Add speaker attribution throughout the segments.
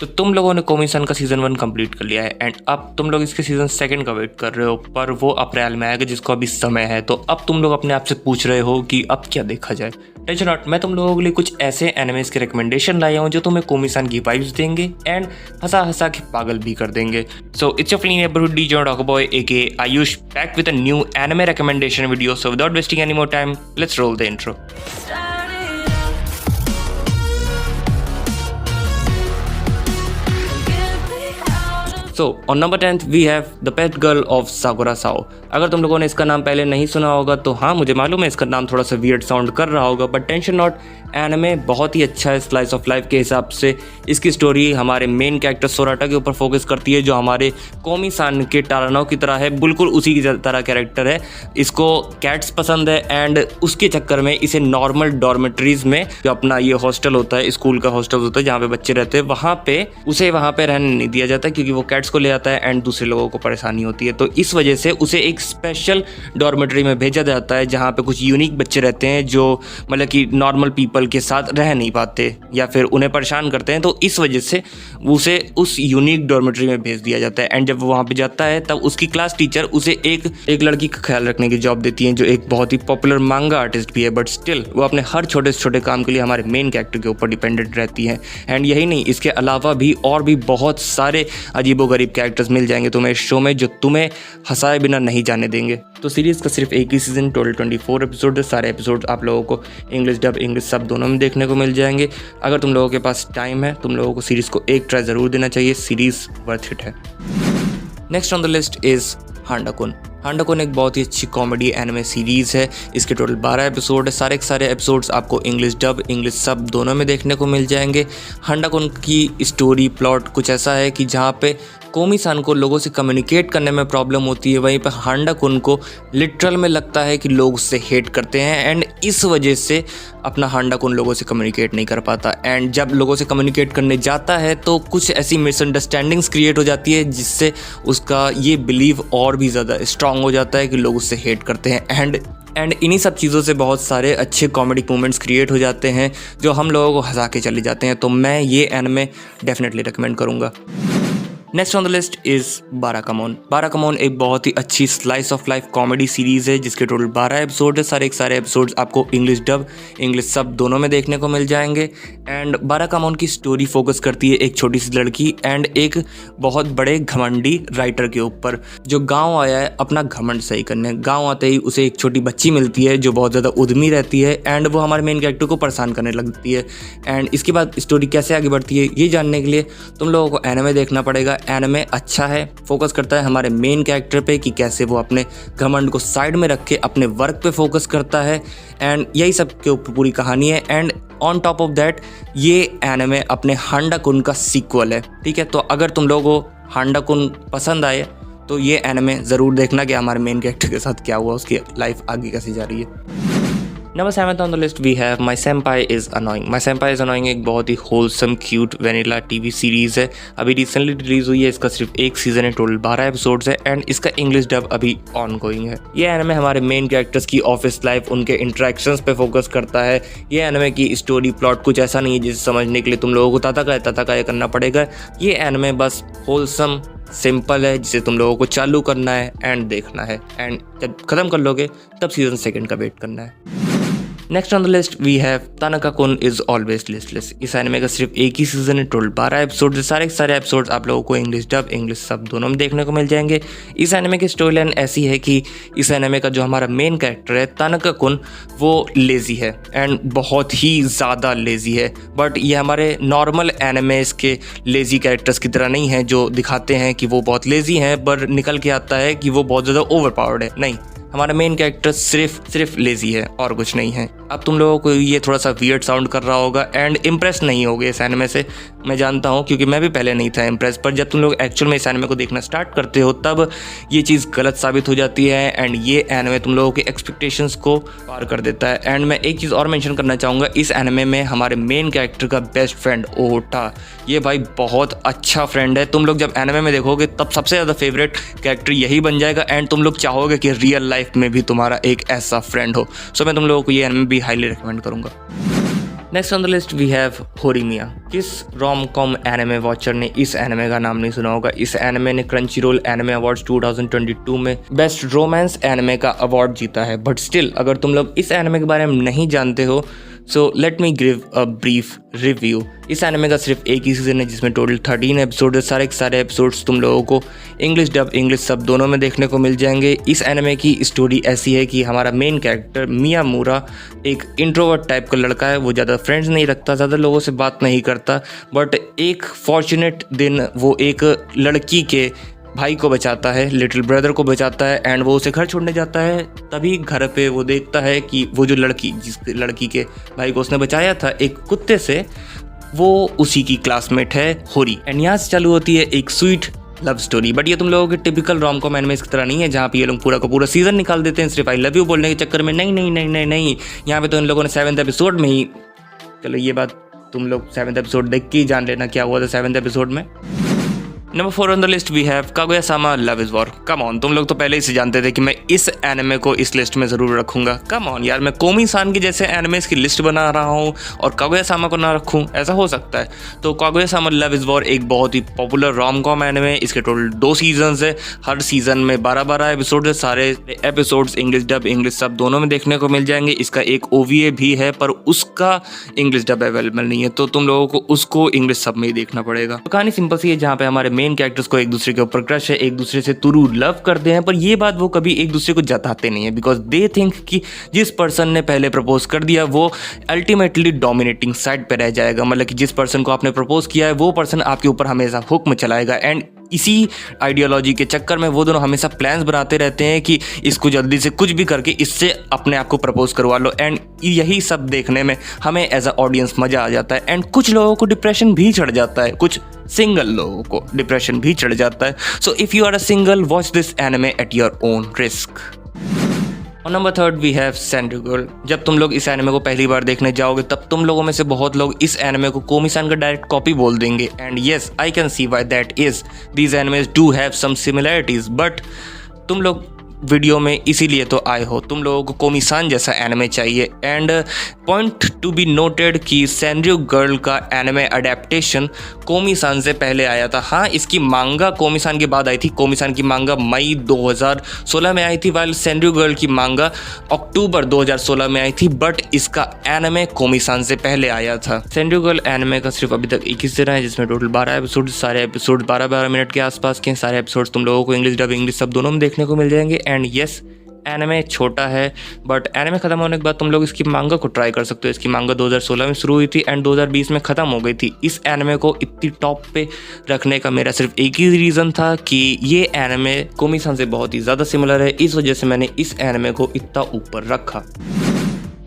Speaker 1: तो तुम लोगों ने कोमी-सन का सीज़न 1 कंप्लीट कर लिया है एंड अब तुम लोग इसके सीज़न 2 का वेट कर रहे हो, पर वो अप्रैल में आएगा जिसको अभी समय है। तो अब तुम लोग अपने आप से पूछ रहे हो कि अब क्या देखा जाए। टेंशन नॉट, मैं तुम लोगों के लिए कुछ ऐसे एनिमेस के रिकमेंडेशन लाया हूँ जो तुम्हें कोमी-सन की वाइब्स देंगे एंड हंसा के पागल भी कर देंगे। So it's your friend neighbourhood DJ dogboy AK Ayush back with a new anime recommendation video. So without wasting any more time, let's roll the intro. So on number 10 we have the pet girl of Sakurasou. अगर तुम लोगों ने इसका नाम पहले नहीं सुना होगा तो हाँ, मुझे मालूम है इसका नाम थोड़ा सा वियर्ड साउंड कर रहा होगा, बट टेंशन नॉट, एनिमे बहुत ही अच्छा है स्लाइस ऑफ लाइफ के हिसाब से। इसकी स्टोरी हमारे मेन कैरेक्टर सोराटा के ऊपर फोकस करती है जो हमारे कोमी-सान के टारानो की तरह है, बिल्कुल उसी की तरह कैरेक्टर है। इसको कैट्स पसंद है एंड उसके चक्कर में इसे नॉर्मल डॉर्मेटरीज में, जो अपना ये हॉस्टल होता है, स्कूल का हॉस्टल होता है जहाँ पे बच्चे रहते हैं, उसे वहाँ पे रहने नहीं दिया जाता क्योंकि वो कैट्स को ले आता है एंड दूसरे लोगों को परेशानी होती है। तो इस वजह से उसे एक स्पेशल डॉर्मेटरी में भेजा जाता है जहाँ पे कुछ यूनिक बच्चे रहते हैं जो मतलब कि नॉर्मल पीपल के साथ रह नहीं पाते या फिर उन्हें परेशान करते हैं। तो इस वजह से उसे उस यूनिक डॉर्मेटरी में भेज दिया जाता है एंड जब वो वहाँ पे जाता है तब उसकी क्लास टीचर उसे एक लड़की का ख्याल रखने की जॉब देती है जो एक बहुत ही पॉपुलर मांगा आर्टिस्ट भी है, बट स्टिल वो अपने हर छोटे से छोटे काम के लिए हमारे मेन कैरेक्टर के ऊपर डिपेंडेंट रहती है। एंड यही नहीं, इसके अलावा भी और भी बहुत सारे अजीबोगरीब कैरेक्टर्स मिल जाएंगे तुम्हें इस शो में जो तुम्हें हंसाए बिना नहीं जाने देंगे। तो सीरीज़ का सिर्फ एक ही सीज़न, टोटल 24 एपिसोड है। सारे एपिसोड आप लोगों को इंग्लिश डब इंग्लिश सब दोनों में देखने को मिल जाएंगे। अगर तुम लोगों के पास टाइम है, तुम लोगों को सीरीज़ को एक ट्राई ज़रूर देना चाहिए, सीरीज़ वर्थ इट है। Next on the list is Handa kun. Handa kun एक बहुत ही अच्छी कॉमेडी एनिमे सीरीज़ है। इसके टोटल 12 एपिसोड है। सारे के सारे एपिसोड्स आपको इंग्लिश डब इंग्लिश सब दोनों में देखने को मिल जाएंगे। हांडा-कुन की स्टोरी प्लॉट कुछ ऐसा है कि जहाँ पे कोमी-सान को लोगों से कम्युनिकेट करने में प्रॉब्लम होती है, वहीं पर हांडा-कुन को लिटरल में लगता है कि लोग उससे हेट करते हैं एंड इस वजह से अपना हांडा-कुन लोगों से कम्युनिकेट नहीं कर पाता। एंड जब लोगों से कम्युनिकेट करने जाता है तो कुछ ऐसी मिसअंडरस्टैंडिंग्स क्रिएट हो जाती है जिससे उसका ये बिलीव और भी ज़्यादा स्ट्रांग हो जाता है कि लोग उससे हेट करते हैं। एंड इन्हीं सब चीज़ों से बहुत सारे अच्छे कॉमेडी मोमेंट्स क्रिएट हो जाते हैं जो हम लोगों को हंसा के चले जाते हैं। तो मैं ये एनिमे डेफिनेटली रिकमेंड करूँगा। Next on the list is Barakamon. Barakamon एक बहुत ही अच्छी slice of life comedy series है जिसके टोटल 12 एपिसोड है। सारे एपिसोड्स आपको इंग्लिश डब इंग्लिश सब दोनों में देखने को मिल जाएंगे। एंड बाराकामोन की स्टोरी फोकस करती है एक छोटी सी लड़की एंड एक बहुत बड़े घमंडी राइटर के ऊपर जो गाँव आया है अपना घमंड सही करने। गाँव आते ही उसे एक छोटी बच्ची मिलती है जो बहुत ज़्यादा उद्यमी रहती है एंड वो हमारे मेन कैरेक्टर को परेशान करने लगती है। एंड इसके बाद स्टोरी कैसे आगे बढ़ती है ये जानने के लिए तुम लोगों को एनिमे देखना पड़ेगा। एनिमे अच्छा है, फोकस करता है हमारे मेन कैरेक्टर पे कि कैसे वो अपने घमंड को साइड में रख के अपने वर्क पे फोकस करता है एंड यही सब के ऊपर पूरी कहानी है। And on top of that ये एनिमे अपने हांडा-कुन का सीक्वल है, ठीक है। तो अगर तुम लोगों को हांडा-कुन पसंद आए तो ये एनिमे ज़रूर देखना कि हमारे मेन कैरेक्टर के साथ क्या हुआ, उसकी लाइफ आगे कैसे जा रही है। Number 7 on the list we have my senpai is annoying. My senpai is annoying एक बहुत ही wholesome cute vanilla TV series है। अभी रिसेंटली रिलीज हुई है। इसका सिर्फ एक सीज़न है, टोटल 12 एपिसोड्स है एंड इसका इंग्लिश डब अभी ऑन गोइंग है। ये एनिमे हमारे मेन कैरेक्टर्स की ऑफिस लाइफ, उनके इंटरेक्शंस पे फोकस करता है। ये एनिमे की स्टोरी प्लॉट कुछ ऐसा नहीं है जिसे समझने के लिए तुम लोगों को ताता करना पड़ेगा। ये एनिमे बस होलसम सिंपल है जिसे तुम लोगों को चालू करना है एंड देखना है एंड जब ख़त्म कर लोगे तब सीज़न 2 का वेट करना है। Next on the list we have Tanaka kun is always listless. इस एनिमे का सिर्फ एक ही सीज़न है, टोटल 12 एपिसोड है। सारे एपिसोड्स आप लोगों को इंग्लिश डब इंग्लिश सब दोनों में देखने को मिल जाएंगे। इस एनिमे की स्टोरी लाइन ऐसी है कि इस एनिमे का जो हमारा मेन कैरेक्टर है तानाका-कुन वो लेज़ी है एंड बहुत ही ज़्यादा लेज़ी है। बट ये हमारे नॉर्मल एनिमेस के लेज़ी कैरेक्टर्स की तरह नहीं है जो दिखाते हैं कि वो बहुत लेज़ी हैं पर निकल के आता है कि वो बहुत ज़्यादा ओवर पावर्ड है। नहीं, हमारा मेन कैरेक्टर सिर्फ लेज़ी है और कुछ नहीं है। अब तुम लोगों को ये थोड़ा सा वियर्ड साउंड कर रहा होगा एंड इम्प्रेस नहीं होगे इस एनिमे से, मैं जानता हूँ क्योंकि मैं भी पहले नहीं था इम्प्रेस, पर जब तुम लोग एक्चुअल में इस एनिमे को देखना स्टार्ट करते हो तब ये चीज़ गलत साबित हो जाती है एंड ये एनिमे तुम लोगों के एक्सपेक्टेशंस को पार कर देता है। एंड मैं एक चीज़ और मेंशन करना चाहूँगा, इस एनिमे में हमारे मेन कैरेक्टर का बेस्ट फ्रेंड ओटा, ये भाई बहुत अच्छा फ्रेंड है। तुम लोग जब एनिमे में देखोगे तब सबसे ज़्यादा फेवरेट कैरेक्टर यही बन जाएगा एंड तुम लोग चाहोगे कि रियल लाइफ में भी तुम्हारा एक ऐसा फ्रेंड हो। सो मैं तुम लोगों को ये एनिमे भी हाईली रिकमेंड करूँगा। Next on the list we have Horimiya. किस रोम कॉम एनिमे वॉचर ने इस एनिमे का नाम नहीं सुना होगा। इस एनिमे ने क्रंचीरोल एनिमे अवार्ड्स 2022 में बेस्ट रोमांस एनिमे का अवार्ड जीता है। बट स्टिल अगर तुम लोग इस एनिमे के बारे में नहीं जानते हो so let me give a brief review. इस एनिमे का सिर्फ एक ही सीजन है जिसमें टोटल 13 एपिसोड है। सारे के सारे एपिसोड्स तुम लोगों को इंग्लिश डब इंग्लिश सब दोनों में देखने को मिल जाएंगे। इस एनिमे की स्टोरी ऐसी है कि हमारा मेन कैरेक्टर मियामुरा एक इंट्रोवर्ट टाइप का लड़का है। वो ज़्यादा फ्रेंड्स नहीं रखता, ज़्यादा लोगों से बात नहीं करता, बट एक फॉर्चुनेट दिन वो एक लड़की के भाई को बचाता है, लिटिल ब्रदर को बचाता है एंड वो उसे घर छोड़ने जाता है। तभी घर पे वो देखता है कि वो जो लड़की जिस लड़की के भाई को उसने बचाया था एक कुत्ते से, वो उसी की क्लासमेट है होरी। एंड यहाँ से चालू होती है एक स्वीट लव स्टोरी। बट ये तुम लोगों के टिपिकल रोम कॉम एनिमे की तरह नहीं है जहाँ पे ये लोग पूरा का पूरा सीजन निकाल देते हैं सिर्फ आई लव यू बोलने के चक्कर में। नहीं नहीं नहीं नहीं नहीं, यहाँ पे तो इन लोगों ने 7th एपिसोड में ही, चलो ये बात तुम लोग 7th एपिसोड देख के ही जान लेना क्या हुआ था 7th एपिसोड में। Number 4 on the list we have Kaguya sama love is war. Come on, तुम लोग तो पहले ही से जानते थे कि मैं इस एनिमे को इस लिस्ट में ज़रूर रखूंगा। कम ऑन यार, मैं कोमी-सान के जैसे एनिमेस की लिस्ट बना रहा हूँ और कागुया-सामा को ना रखूँ, ऐसा हो सकता है? तो कागुया-सामा लव इज वॉर एक बहुत ही पॉपुलर रोम कॉम एनिमे। इसके टोटल 2 सीजन्स है, हर सीजन में 12-12 एपिसोड है। सारे episodes English dub English sub दोनों में देखने को मिल जाएंगे। इसका एक OVA भी है पर उसका इंग्लिश डब अवेलेबल नहीं है, तो तुम लोगों को उसको इंग्लिश सब में ही देखना पड़ेगा। तो कहानी सिंपल सी है, जहाँ पे हमारे मेन कैरेक्टर्स को एक दूसरे के ऊपर क्रश है, एक दूसरे से तुरु लव करते हैं, पर ये बात वो कभी एक दूसरे को जताते नहीं है बिकॉज दे थिंक कि जिस पर्सन ने पहले प्रपोज कर दिया वो अल्टीमेटली डोमिनेटिंग साइड पे रह जाएगा। मतलब कि जिस पर्सन को आपने प्रपोज किया है वो पर्सन आपके ऊपर हमेशा हुक्म चलाएगा। एंड इसी आइडियोलॉजी के चक्कर में वो दोनों हमेशा प्लान्स बनाते रहते हैं कि इसको जल्दी से कुछ भी करके इससे अपने आप को प्रपोज करवा लो। एंड यही सब देखने में हमें एज अ ऑडियंस मज़ा आ जाता है। एंड कुछ लोगों को डिप्रेशन भी चढ़ जाता है, कुछ सिंगल लोगों को डिप्रेशन भी चढ़ जाता है। So if you are a single, watch this anime at your own risk. और number 3 we have Senryu girl. जब तुम लोग इस एनिमे को पहली बार देखने जाओगे तब तुम लोगों में से बहुत लोग इस एनिमे को कोमी-सान का डायरेक्ट कॉपी बोल देंगे। And yes, I can see why that is. These animes do have some similarities, but तुम लोग वीडियो में इसीलिए तो आए हो, तुम लोगों को कोमी-सान जैसा एनिमे चाहिए। And point to be noted कि सेंड्यू गर्ल का एनिमे अडेप्टेशन कोमी-सान से पहले आया था। हाँ, इसकी मांगा कोमी-सान के बाद आई थी। कोमी-सान की मांगा मई 2016 में आई थी, वाइल सेंड्यू गर्ल की मांगा अक्टूबर 2016 में आई थी, बट इसका एनिमे कोमी-सान से पहले आया था। सेंड्यू गर्ल एनिमे का सिर्फ अभी तक 21 दिन है जिसमें टोटल 12 एपिसोड, सारे एपिसोड 12-12 मिनट के आसपास के। सारे एपिसोड्स तुम लोगों को इंग्लिश डब इंग्लिश सब दोनों में देखने को मिल जाएंगे। एंड यस, एनिमे छोटा है बट एनिमे खत्म होने के बाद तुम लोग इसकी मांगा को ट्राई कर सकते हो। इसकी मांगा 2016 में शुरू हुई थी एंड 2020 में ख़त्म हो गई थी। इस एनिमे को इतनी टॉप पे रखने का मेरा सिर्फ एक ही रीज़न था कि ये एनिमे कोमी-सान से बहुत ही ज़्यादा सिमिलर है, इस वजह से मैंने इस एनिमे को इतना ऊपर रखा।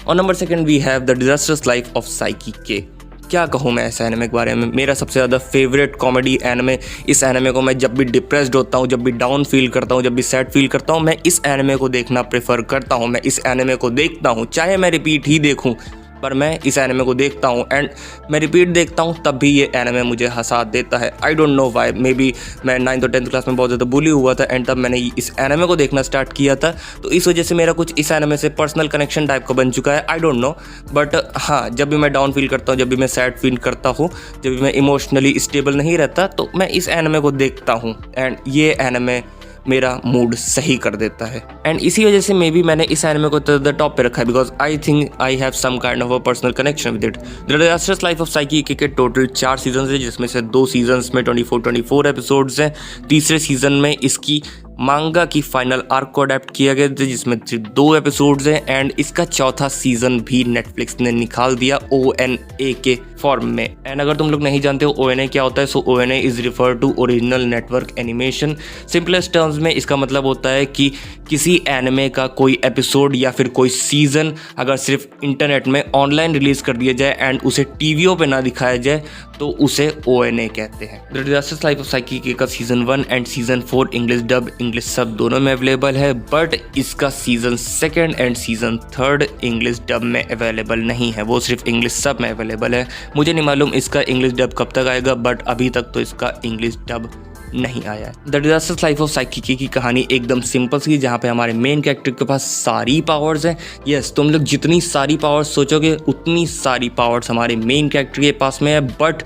Speaker 1: और number 2 we have the disasters life of Saiki K. क्या कहूँ मैं इस एनिमे के बारे में, मेरा सबसे ज़्यादा फेवरेट कॉमेडी एनिमे। इस एनिमे को मैं जब भी डिप्रेस्ड होता हूँ, जब भी डाउन फील करता हूँ, जब भी सैड फील करता हूँ, मैं इस एनिमे को देखना प्रेफर करता हूँ। मैं इस एनिमे को देखता हूँ, चाहे मैं रिपीट ही देखूँ, पर मैं इस एनिमे को देखता हूँ। एंड मैं रिपीट देखता हूँ तब भी ये एनिमे मुझे हंसा देता है। I don't know why, may be मैं 9th और 10th क्लास में बहुत ज़्यादा बुली हुआ था एंड तब मैंने इस एनिमे को देखना स्टार्ट किया था, तो इस वजह से मेरा कुछ इस एनिमे से पर्सनल कनेक्शन टाइप का बन चुका है। आई डोंट नो, बट हाँ, जब भी मैं डाउन फील करता हूँ, जब भी मैं सैड फील करता हूँ, जब भी मैं इमोशनली स्टेबल नहीं रहता, तो मैं इस एनिमे को देखता हूँ एंड ये एनिमे मेरा मूड सही कर देता है। एंड इसी वजह से मे बी मैंने इस एनिमे को द टॉप पे रखा है because I think I have some kind of a personal connection with it. The disasters life of Saiki K total 4 season है जिसमें से 2 सीजन्स में 24 एपिसोड्स हैं। तीसरे सीजन में इसकी मांगा की फाइनल आर्क को अडेप्ट किया गया था जिसमें 2 एपिसोड्स हैं एंड इसका चौथा सीजन भी नेटफ्लिक्स ने निकाल दिया ONA के फॉर्म में। एंड अगर तुम लोग नहीं जानते हो ONA क्या होता है, so ONA is refer to original network animation. Simplest terms में इसका मतलब होता है कि किसी एनिमे का कोई एपिसोड या फिर कोई सीजन अगर सिर्फ इंटरनेट में ऑनलाइन रिलीज कर दिया जाए एंड उसे टीवीओ पे ना दिखाया जाए तो उसे ONA कहते हैं। The disasters life of Saiki का season 1 and season 4 English dub English sub दोनों में अवेलेबल है, बट इसका season 2 and season 3 English dub में अवेलेबल नहीं है, वो सिर्फ इंग्लिश सब में अवेलेबल है। मुझे नहीं मालूम इसका इंग्लिश डब कब तक आएगा, बट अभी तक तो इसका इंग्लिश डब नहीं आया है। द डिजास्टर्स लाइफ ऑफ साइकिकी की कहानी एकदम सिंपल सी, जहाँ पे हमारे मेन कैरेक्टर के पास सारी पावर्स हैं। यस, तुम लोग जितनी सारी पावर्स सोचोगे उतनी सारी पावर्स हमारे मेन कैरेक्टर के पास में है, बट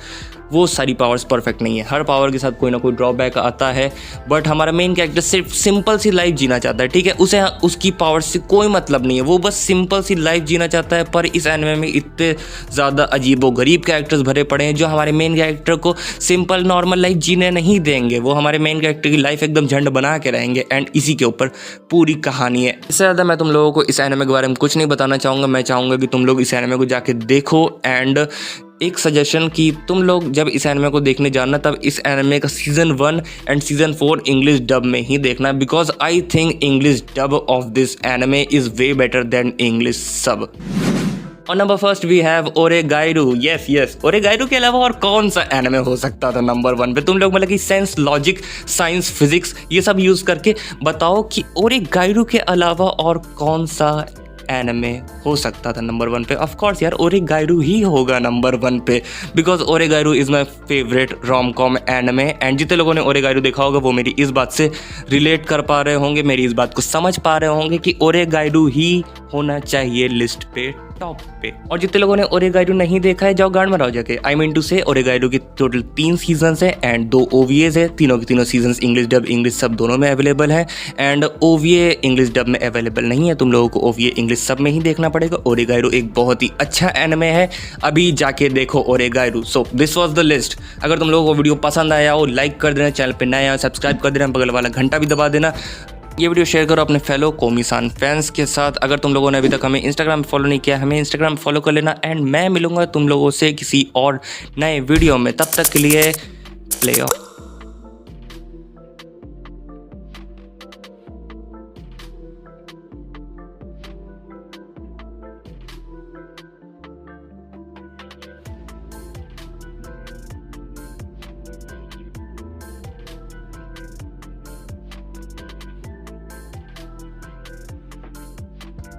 Speaker 1: वो सारी पावर्स परफेक्ट नहीं है। हर पावर के साथ कोई ना कोई ड्रॉबैक आता है, बट हमारा मेन कैरेक्टर सिर्फ सिंपल सी लाइफ जीना चाहता है, ठीक है। उसे उसकी पावर से कोई मतलब नहीं है, वो बस सिंपल सी लाइफ जीना चाहता है। पर इस एनिमे में इतने ज़्यादा अजीबोगरीब कैरेक्टर्स भरे पड़े हैं जो हमारे मेन कैरेक्टर को सिंपल नॉर्मल लाइफ जीने नहीं देंगे। वो हमारे मेन कैरेक्टर की लाइफ एकदम झंड बना के रहेंगे, एंड इसी के ऊपर पूरी कहानी है। इससे ज़्यादा मैं तुम लोगों को इस एनिमे के बारे में कुछ नहीं बताना चाहूँगा। मैं चाहूँगा कि तुम लोग इस एनिमे को जाके देखो। एंड एक सजेशन कि तुम लोग जब इस एनिमे को देखने जाना तब इस एनिमे का season 1 and season 4 English dub में ही देखना, because I think English dub of this anime is way better than English sub. और number first we have Oregairu. Yes, Oregairu के अलावा और कौन सा एनिमे हो सकता था नंबर 1 पे? तुम लोग मतलब कि सेंस, लॉजिक, साइंस, फिजिक्स ये सब यूज़ करके बताओ कि ओरेगाइरू के अलावा और कौन सा एनिमे हो सकता था नंबर 1 पे। ऑफ कोर्स यार, ओरेगाइरू ही होगा नंबर 1 पे, because Oregairu is my favourite rom com anime. And जितने लोगों ने ओरेगाइरू देखा होगा वो मेरी इस बात से रिलेट कर पा रहे होंगे, मेरी इस बात को समझ पा रहे होंगे कि ओरेगाइरू ही होना चाहिए लिस्ट पे, टॉप पे। और जितने लोगों ने ओरेगाइरू नहीं देखा है, जाओ गांड में रहो जाके। आई मीन टू से ओरेगाइरू की टोटल 3 सीजन्स है एंड 2 OVAs है। तीनों के तीनों seasons English dub, English sub दोनों में अवेलेबल है। एंड OVA इंग्लिश डब में अवेलेबल नहीं है, तुम लोगों को OVA इंग्लिश सब में ही देखना पड़ेगा। ओरेगाइरू एक बहुत ही अच्छा एनिमे है, अभी जाके देखो Oregairu. So this was the list. अगर तुम लोगों को वीडियो पसंद आया हो, लाइक कर देना, चैनल पर नए आया सब्सक्राइब कर देना, बगल वाला घंटा भी दबा देना। ये वीडियो शेयर करो अपने फेलो कोमी-सान फैंस के साथ। अगर तुम लोगों ने अभी तक हमें इंस्टाग्राम फॉलो नहीं किया, हमें इंस्टाग्राम फॉलो कर लेना। एंड मैं मिलूंगा तुम लोगों से किसी और नए वीडियो में, तब तक के लिए प्ले ऑफ।